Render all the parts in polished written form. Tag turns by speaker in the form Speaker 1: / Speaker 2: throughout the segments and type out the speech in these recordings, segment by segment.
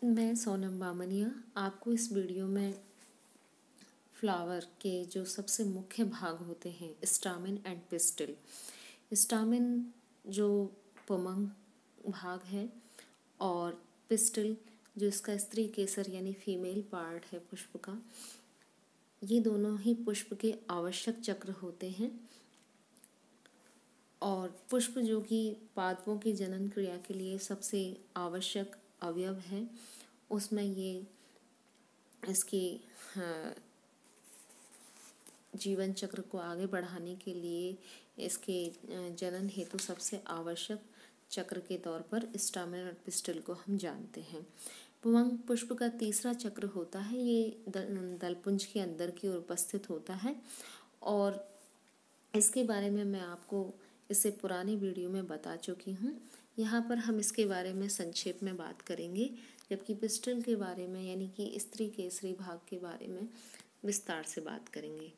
Speaker 1: मैं सोनम बामनिया आपको इस वीडियो में फ्लावर के जो सबसे मुख्य भाग होते हैं स्टामेन एंड पिस्टिल। स्टामेन जो पुमंग भाग है और पिस्टिल जो इसका स्त्री केसर यानी फीमेल पार्ट है पुष्प का, ये दोनों ही पुष्प के आवश्यक चक्र होते हैं। और पुष्प जो कि पादपों की जनन क्रिया के लिए सबसे आवश्यक अवयव है, उसमें ये इसके जीवन चक्र को आगे बढ़ाने के लिए इसके जनन हेतु सबसे आवश्यक चक्र के तौर पर स्टामेन और पिस्टिल को हम जानते हैं। पुमंग पुष्प का तीसरा चक्र होता है, ये दलपुंज के अंदर की ओर उपस्थित होता है और इसके बारे में मैं आपको इससे पुरानी वीडियो में बता चुकी हूँ। यहाँ पर हम इसके बारे में संक्षेप में बात करेंगे, जबकि पिस्टिल के बारे में यानी कि स्त्री केसरी भाग के बारे में विस्तार से बात करेंगे।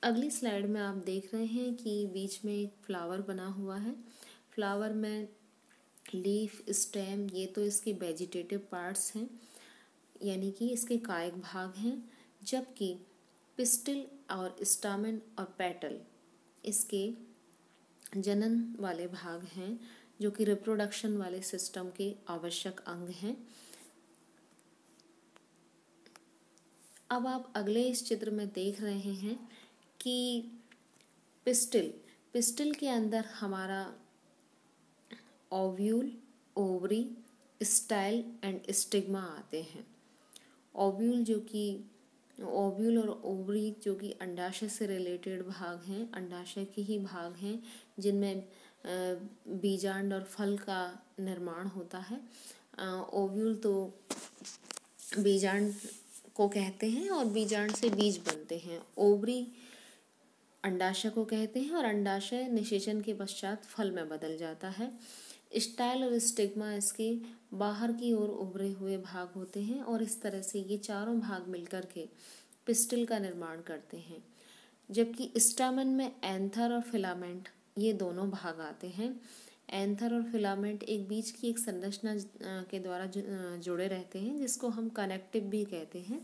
Speaker 1: अगली स्लाइड में आप देख रहे हैं कि बीच में एक फ्लावर बना हुआ है। फ्लावर में लीफ, स्टेम, ये तो इसके वेजिटेटिव पार्ट्स हैं यानी कि इसके कायिक भाग हैं, जबकि पिस्टिल और स्टामेन और पेटल इसके जनन वाले भाग हैं जो कि रिप्रोडक्शन वाले सिस्टम के आवश्यक अंग हैं। अब आप अगले इस चित्र में देख रहे हैं कि पिस्टिल के अंदर हमारा ovule, ovary, style and stigma आते हैं। ओव्यूल और ओवरी जो कि अंडाशय से रिलेटेड भाग हैं, अंडाशय के ही भाग हैं जिनमें बीजांड और फल का निर्माण होता है। ओव्यूल तो बीजांड को कहते हैं और बीजांड से बीज बनते हैं। ओवरी अंडाशय को कहते हैं और अंडाशय निषेचन के पश्चात फल में बदल जाता है। स्टाइल और स्टिग्मा इसके बाहर की ओर उभरे हुए भाग होते हैं और इस तरह से ये चारों भाग मिलकर के पिस्टिल का निर्माण करते हैं। जबकि स्टामेन में एंथर और फिलामेंट ये दोनों भाग आते हैं। एंथर और फिलामेंट एक बीच की एक संरचना के द्वारा जुड़े रहते हैं, जिसको हम कनेक्टिव भी कहते हैं।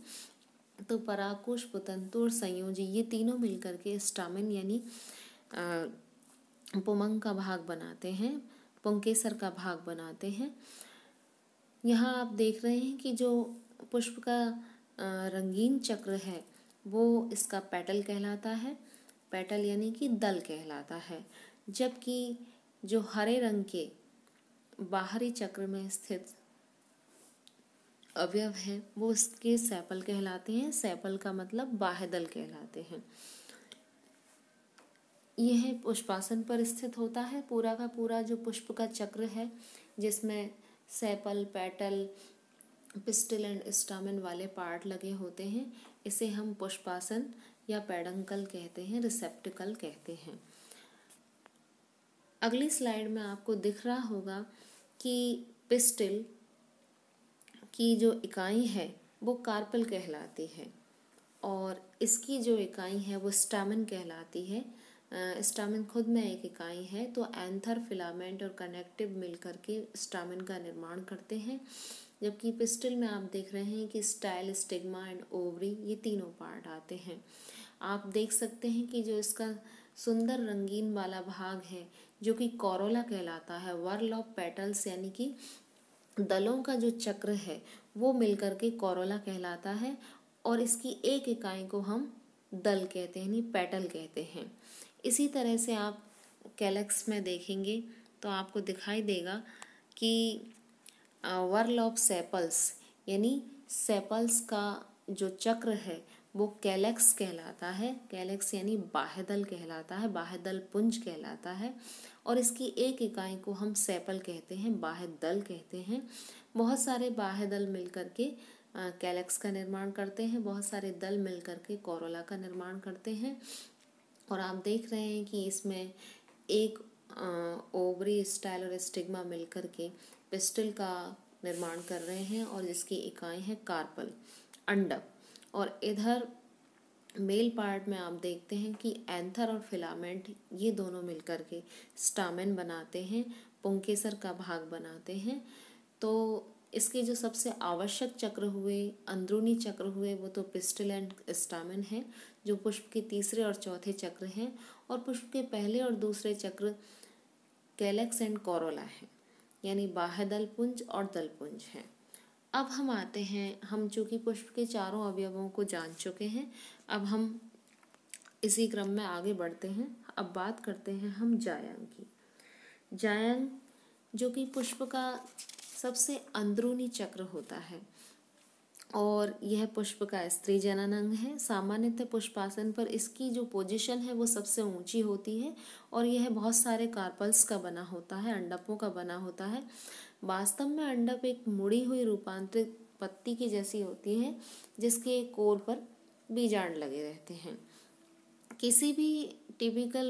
Speaker 1: तो परागकोश, पुतंतु और संयोजी ये तीनों मिलकर के स्टामेन यानी पुमंग का भाग बनाते हैं, पुंकेसर का भाग बनाते हैं। यहाँ आप देख रहे हैं कि जो पुष्प का रंगीन चक्र है वो इसका पेटल कहलाता है, पेटल यानी कि दल कहलाता है। जबकि जो हरे रंग के बाहरी चक्र में स्थित अवयव हैं वो इसके सेपल कहलाते हैं। सेपल का मतलब बाह्य दल कहलाते हैं। यह पुष्पासन पर स्थित होता है। पूरा का पूरा जो पुष्प का चक्र है जिसमें sepal, petal, pistil and stamen वाले पार्ट लगे होते हैं, इसे हम पुष्पासन या पेडंकल कहते हैं, रिसेप्टिकल कहते हैं। अगली स्लाइड में आपको दिख रहा होगा कि पिस्टिल की जो इकाई है वो कार्पेल कहलाती है और इसकी जो इकाई है वो स्टामेन कहलाती है। स्टामेन खुद में एक इकाई है। तो एंथर, फिलामेंट और कनेक्टिव मिलकर के स्टामेन का निर्माण करते हैं। जबकि पिस्टिल में आप देख रहे हैं कि स्टाइल, स्टिग्मा एंड ओवरी ये तीनों पार्ट आते हैं। आप देख सकते हैं कि जो इसका सुंदर रंगीन वाला भाग है जो कि कोरोला कहलाता है, व्हर्ल ऑफ पेटल्स यानी कि दलों का जो चक्र है वो मिलकर के कोरोला कहलाता है और इसकी एक इकाई को हम दल कहते हैं यानी पेटल कहते हैं। इसी तरह से आप कैलेक्स में देखेंगे तो आपको दिखाई देगा कि व्हर्ल ऑफ सेपल्स यानी सेपल्स का जो चक्र है वो कैलेक्स कहलाता है। कैलेक्स यानी बाह्यदल कहलाता है, बाह्यदल पुंज कहलाता है और इसकी एक इकाई को हम सेपल कहते हैं, बाह्यदल कहते हैं। बहुत सारे बाह्यदल मिलकर के कैलेक्स का निर्माण करते हैं, बहुत सारे दल मिलकर के कोरोला का निर्माण करते हैं। और आप देख रहे हैं कि इसमें एक ओवरी, स्टाइल और स्टिग्मा मिलकर के पिस्टिल का निर्माण कर रहे हैं और जिसकी इकाई है कार्पल, अंडक। और इधर मेल पार्ट में आप देखते हैं कि एंथर और फिलामेंट ये दोनों मिलकर के स्टामेन बनाते हैं, पुंकेसर का भाग बनाते हैं। तो इसके जो सबसे आवश्यक चक्र हुए, अंदरूनी चक्र हुए, वो तो पिस्टल एंड स्टामेन है, जो पुष्प के तीसरे और चौथे चक्र हैं, और पुष्प के पहले और दूसरे चक्र कैलेक्स एंड कोरोला है, यानी बाह्य दलपुंज और दलपुंज है। अब हम आते हैं, हम चूंकि पुष्प के चारों अवयवों को जान चुके हैं, अब हम इसी क्रम में आगे बढ़ते हैं। अब बात करते हैं हम जायांग की। जायांग जो कि पुष्प का सबसे अंदरूनी चक्र होता है, और यह पुष्प का स्त्री जनन अंग है। सामान्यतः पुष्पासन पर इसकी जो पोजीशन है वो सबसे ऊंची होती है, और यह बहुत सारे कार्पल्स का बना होता है, अंडपों का बना होता है। वास्तव में अंडप एक मुड़ी हुई रूपांतरित पत्ती की जैसी होती है, जिसके कोर पर बीजांड लगे रहते हैं। किसी भी टिपिकल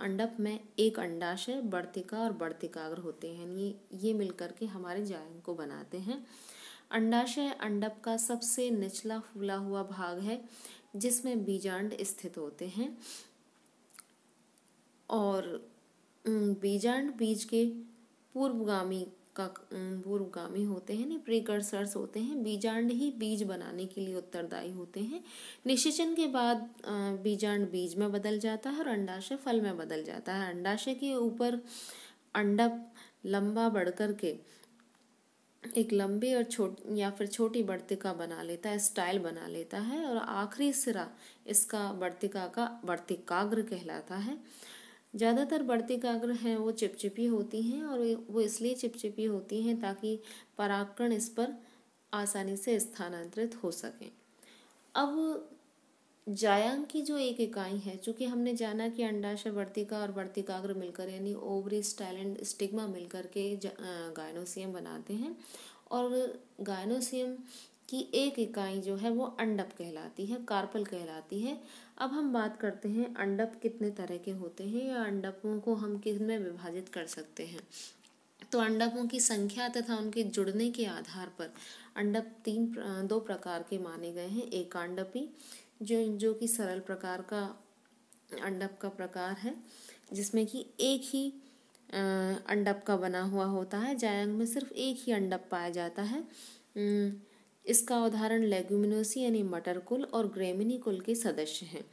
Speaker 1: अंडप में एक अंडाशय, वर्तिका और वर्तिकाग्र होते हैं, ये मिलकर के हमारे जायंग को बनाते हैं। अंडाशय अंडप का सबसे निचला फूला हुआ भाग है, जिसमें बीजांड स्थित होते हैं, और बीजांड बीज के पूर्वगामी होते हैं, नहीं प्रीकर्सर्स होते हैं। बीजांड ही बीज बनाने के लिए उत्तरदायी होते हैं। निषेचन के बाद बीजांड बीज में बदल जाता है और अंडाशय फल में बदल जाता है। अंडाशय के ऊपर अंडप लंबा बढ़कर के एक लंबी और छोटी वर्तिका बना लेता है, स्टाइल बना लेता है, और आखिरी सिरा इसका वर्तिका का वर्तिकाग्र कहलाता है। ज़्यादातर वर्तिकाग्र हैं वो चिपचिपी होती हैं, और वो इसलिए चिपचिपी होती हैं ताकि परागकण इस पर आसानी से स्थानांतरित हो सकें। अब जायांग की जो एक इकाई है, चूंकि हमने जाना कि अंडाशय, वर्तिका और वर्तिकाग्र मिलकर यानी ओवरी, स्टाइल एंड स्टिग्मा मिलकर के गायनोसियम बनाते हैं, और गायनोसियम की एक इकाई जो है वो अंडप कहलाती है, कार्पल कहलाती है। अब हम बात करते हैं अंडप कितने तरह के होते हैं, या अंडपों को हम किस में विभाजित कर सकते हैं। तो अंडपों की संख्या तथा उनके जुड़ने के आधार पर अंडप दो प्रकार के माने गए हैं। एकांडपी जो कि सरल प्रकार का अंडप का प्रकार है, जिसमें कि एक ही अंडप का बना हुआ होता है। जायांग में सिर्फ एक ही अंडप पाया जाता है। इसका उदाहरण लेग्यूमिनोसी यानी मटर कुल और ग्रेमिनी कुल के सदस्य हैं।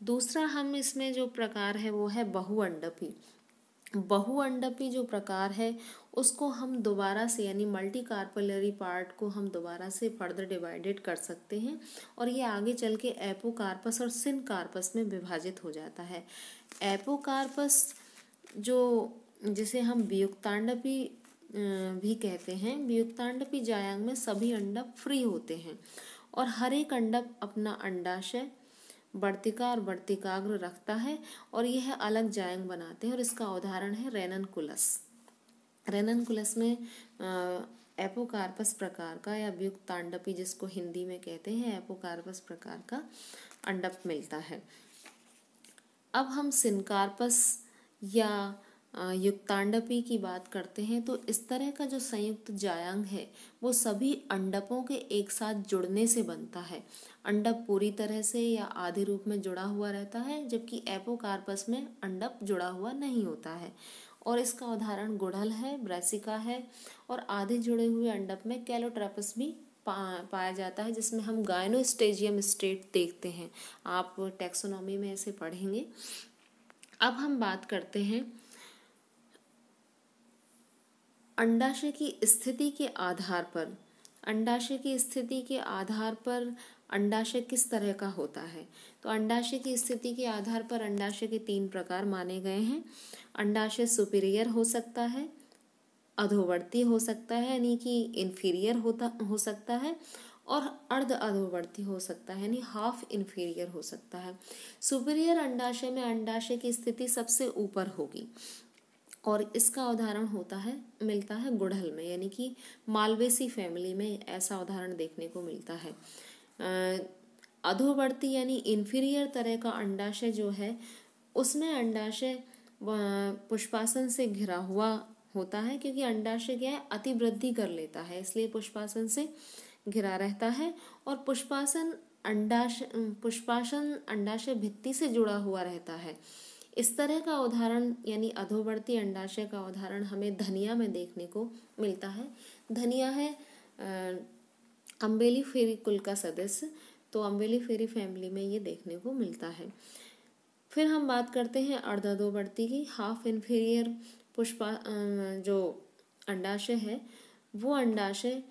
Speaker 1: दूसरा हम इसमें जो प्रकार है वो है बहुअंडपी। बहुअंडपी जो प्रकार है उसको हम दोबारा से यानी मल्टी कार्पलरी पार्ट को हम दोबारा से फर्दर डिवाइडेड कर सकते हैं, और ये आगे चल के एपोकार्पस और सिनकार्पस में विभाजित हो जाता है। एपोकार्पस जिसे हम वियुक्तांडपी भी कहते हैं। वियुक्तांडपी जायांग में सभी अंडप फ्री होते हैं, और हर एक अंडप अपना अंडाशय, वर्तिका और वर्तिकाग्र रखता है, और यह अलग जायांग बनाते हैं। और इसका उदाहरण है रेननकुलस। रेननकुलस में एपोकार्पस प्रकार का या वियुक्तांडपी, जिसको हिंदी में कहते हैं, एपोकार्पस प्रकार का अंडप मिलता है। अब हम सिनकार्पस या युक्तांडपी की बात करते हैं। तो इस तरह का जो संयुक्त जायांग है वो सभी अंडपों के एक साथ जुड़ने से बनता है। अंडप पूरी तरह से या आधे रूप में जुड़ा हुआ रहता है, जबकि एपोकार्पस में अंडप जुड़ा हुआ नहीं होता है। और इसका उदाहरण गुड़हल है, ब्रैसिका है, और आधे जुड़े हुए अंडप में कैलोट्रैपस भी पाया जाता है, जिसमें हम गायनोस्टेजियम स्टेट देखते हैं। आप टैक्सोनॉमी में इसे पढ़ेंगे। अब हम बात करते हैं अंडाशय की स्थिति के आधार पर। अंडाशय की स्थिति के आधार पर अंडाशय किस तरह का होता है। तो अंडाशय की स्थिति के आधार पर अंडाशय के 3 प्रकार माने गए हैं। अंडाशय सुपीरियर हो सकता है, अधोवर्ती हो सकता है यानी कि इन्फीरियर हो सकता है, और अर्ध अधोवर्ती हो सकता है यानी हाफ इन्फीरियर हो सकता है। सुपीरियर अंडाशय में अंडाशय की स्थिति सबसे ऊपर होगी, और इसका उदाहरण मिलता है गुड़हल में, यानी कि मालवेसी फैमिली में ऐसा उदाहरण देखने को मिलता है। अधोवर्ती यानी इन्फीरियर तरह का अंडाशय जो है, उसमें अंडाशय पुष्पासन से घिरा हुआ होता है, क्योंकि अंडाशय क्या है, अतिवृद्धि कर लेता है, इसलिए पुष्पासन से घिरा रहता है। और पुष्पासन अंडाशय भित्ति से जुड़ा हुआ रहता है, इस तरह का उदाहरण यानी अधोवर्ती अंडाशय का उदाहरण हमें धनिया में देखने को मिलता है। धनिया है अम्बेलिफेरी कुल का सदस्य, तो अम्बेलिफेरी फैमिली में ये देखने को मिलता है। फिर हम बात करते हैं अर्धाधोवर्ती की। हाफ इन्फीरियर पुष्पा जो अंडाशय है वो अंडाशय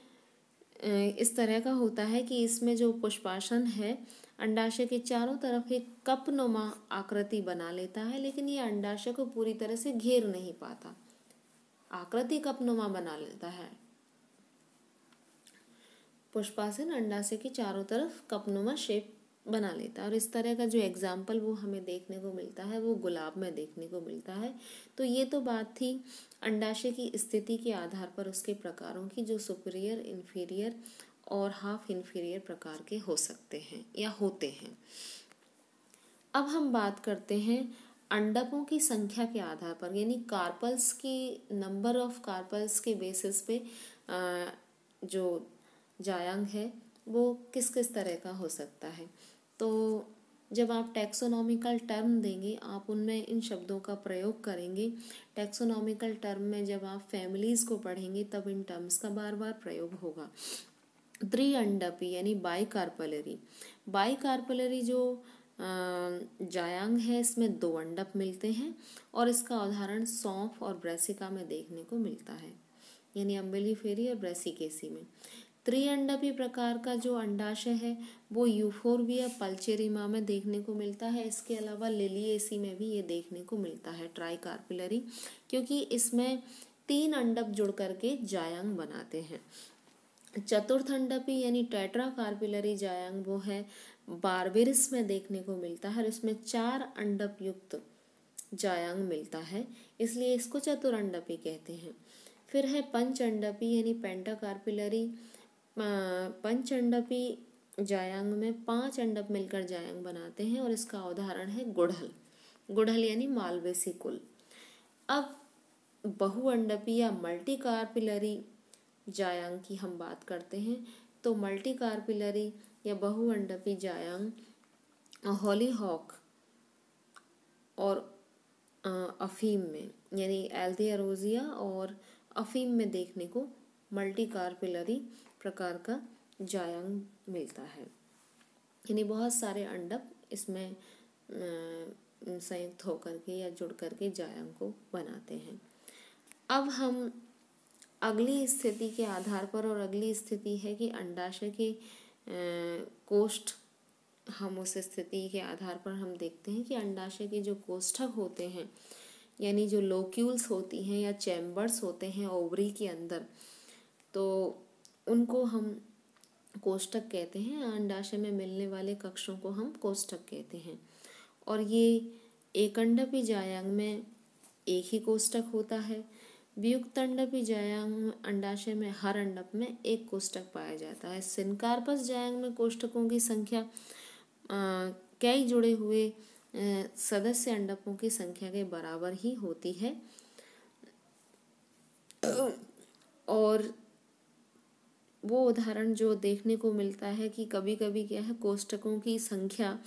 Speaker 1: इस तरह का होता है कि इसमें जो पुष्पासन है अंडाशय के चारों तरफ एक कपनुमा आकृति बना लेता है, लेकिन ये अंडाशय को पूरी तरह से घेर नहीं पाता, आकृति कपनुमा बना लेता है। पुष्पासन अंडाशय के चारों तरफ कपनुमा शेप बना लेता है, और इस तरह का जो एग्जाम्पल वो हमें देखने को मिलता है वो गुलाब में देखने को मिलता है। तो ये तो बात थी अंडाशय की स्थिति के आधार पर उसके प्रकारों की, जो सुपीरियर, इन्फीरियर और हाफ इन्फीरियर प्रकार के हो सकते हैं या होते हैं। अब हम बात करते हैं अंडकों की संख्या के आधार पर, यानी कार्पल्स की नंबर ऑफ कार्पल्स के बेसिस पे जो जायांग है वो किस किस तरह का हो सकता है। तो जब आप टैक्सोनॉमिकल टर्म देंगे आप उनमें इन शब्दों का प्रयोग करेंगे। टैक्सोनॉमिकल टर्म में जब आप फैमिलीज को पढ़ेंगे तब इन टर्म्स का बार बार प्रयोग होगा। त्रिअंडपी यानी बाइकार्पलरी। बाइकार्पलरी जो जायांग है इसमें 2 अंडप मिलते हैं, और इसका उदाहरण सौंफ और ब्रेसिका में देखने को मिलता है, यानी अम्बेलिफेरी और ब्रेसिकेसी में। त्रिअंडपी प्रकार का जो अंडाशय है वो यूफोर्बिया पल्चेरिमा में देखने को मिलता है। इसके अलावा लिलिएसी में भी ये देखने को मिलता है ट्राइकार्पिलरी, क्योंकि इसमें 3 अंडप जुड़ करके जायांग बनाते हैं। चतुर्थ अंडपी यानी टेट्राकार्पिलरी जायांग वो है बार्बेरिस में देखने को मिलता है, और इसमें 4 अंडप युक्त जायांग मिलता है, इसलिए इसको चतुरंडपी कहते हैं। फिर है पंचअंडपी यानी पेंटाकार्पिलरी। पंचअंडपी जायांग में 5 अंडप मिलकर जायांग बनाते हैं, और इसका उदाहरण है गुड़हल। गुड़हल यानी मालवेसी कुल। अब बहुअंडपी या मल्टीकार्पिलरी जायांग की हम बात करते हैं, तो मल्टीकार्पिलरी या बहुअंडपी जायांग हॉलीहॉक और अफीम में, यानी एल्थियरोजिया और अफीम में देखने को मल्टीकार्पिलरी प्रकार का जायांग मिलता है, यानी बहुत सारे अंडप इसमें संयुक्त होकर के या जुड़ करके जायांग को बनाते हैं। अब हम अगली स्थिति के आधार पर, और अगली स्थिति है कि अंडाशय के कोष्ठ, हम उस स्थिति के आधार पर हम देखते हैं कि अंडाशय के जो कोष्ठक होते हैं यानी जो लोक्यूल्स होती हैं या चैम्बर्स होते हैं ओवरी के अंदर, तो उनको हम कोष्ठक कहते हैं। अंडाशय में मिलने वाले कक्षों को हम कोष्ठक कहते हैं, और ये एकअंडपी जायांग में एक ही कोष्ठक होता है। वियुक्तअंडपी जायांग अंडाशय में हर अंडप में एक कोष्ठक पाया जाता है। सिनकार्पस जायांग में कोष्ठकों की संख्या कई जुड़े हुए सदस्य अंडपों की संख्या के बराबर ही होती है, और वो उदाहरण जो देखने को मिलता है कि कभी कभी क्या है, कोष्ठकों की संख्या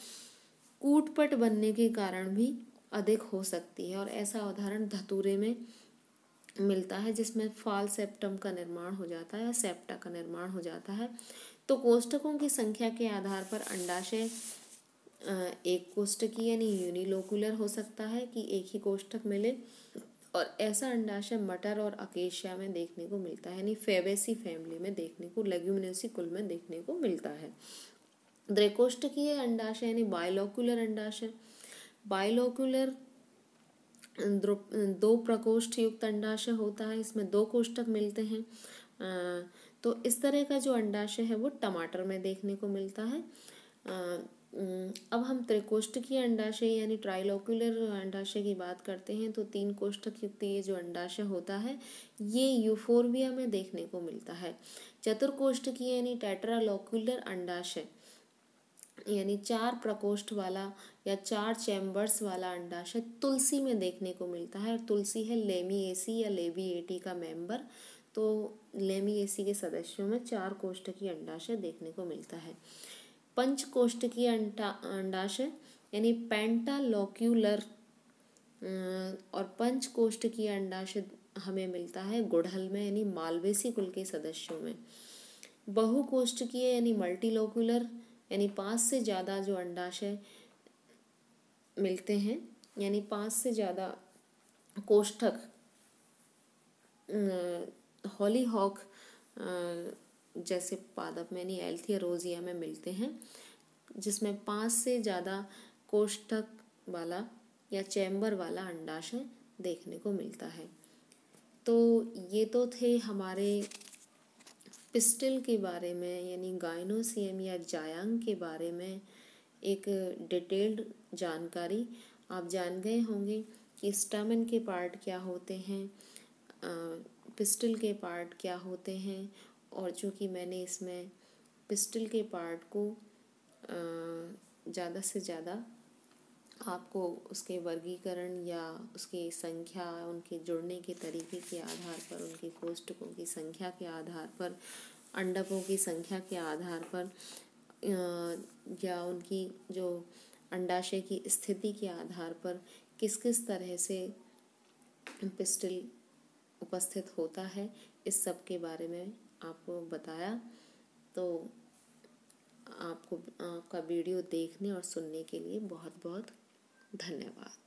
Speaker 1: कूटपट बनने के कारण भी अधिक हो सकती है, और ऐसा उदाहरण धतूरे में मिलता है जिसमें फाल सेप्टम का निर्माण हो जाता है या सेप्टा का निर्माण हो जाता है। तो कोष्ठकों की संख्या के आधार पर अंडाशय एक कोष्ठकीय यानी यूनिलोकुलर हो सकता है कि एक ही कोष्ठक मिले, और ऐसा अंडाशय मटर और अकेशिया में देखने को मिलता है, यानी फेबेसी फैमिली में देखने को, लेग्यूमिनेसी कुल में देखने को मिलता है। द्विकोष्ठकीय अंडाशय यानी बाइलोकुलर अंडाशय। बाइलोकुलर 2 प्रकोष्ठ युक्त अंडाशय होता है, इसमें 2 कोष्ठक मिलते हैं। तो इस तरह का जो अंडाशय है वो टमाटर में देखने को मिलता है। अब हम त्रिकोष्ठकीय अंडाशय यानी ट्राइलोक्युलर अंडाशय की बात करते हैं, तो 3 कोष्ठक युक्त ये जो अंडाशय होता है ये यूफोर्बिया में देखने को मिलता है। चतुर्कोष्ठकीय यानी टेट्रालोक्युलर अंडाशय यानी 4 प्रकोष्ठ वाला या 4 चैम्बर्स वाला अंडाशय तुलसी में देखने को मिलता है, और तुलसी है लेमिएसी या लेबिएटी का मेंबर। तो लेमिएसी के सदस्यों में 4 कोष्ठकीय अंडाशय देखने को मिलता है। पंचकोष्ठकीय अंडाशय यानी पेंटालोक्युलर और पंच कोष्ठकीय अंडाशय हमें मिलता है गुड़हल में यानी मालवेसी कुल के सदस्यों में। बहुकोष्ठकीय यानी मल्टीलोक्यूलर यानी 5 से ज़्यादा जो अंडाशय मिलते हैं, यानी 5 से ज़्यादा कोष्ठक हॉलीहॉक जैसे पादप में यानी एल्थिया रोजिया में मिलते हैं, जिसमें 5 से ज़्यादा कोष्ठक वाला या चैम्बर वाला अंडाशय देखने को मिलता है। तो ये तो थे हमारे पिस्टिल के बारे में यानी गाइनोसियम या जायांग के बारे में एक डिटेल्ड जानकारी। आप जान गए होंगे कि स्टैमेन के पार्ट क्या होते हैं, पिस्टिल के पार्ट क्या होते हैं, और चूँकि मैंने इसमें पिस्टिल के पार्ट को ज़्यादा से ज़्यादा आपको उसके वर्गीकरण या उसकी संख्या, उनके जुड़ने के तरीके के आधार पर, उनके कोष्ठकों की संख्या के आधार पर, अंडकों की संख्या के आधार पर, या उनकी जो अंडाशय की स्थिति के आधार पर किस किस तरह से पिस्टिल उपस्थित होता है, इस सब के बारे में आपको बताया। तो आपका वीडियो देखने और सुनने के लिए बहुत बहुत धन्यवाद।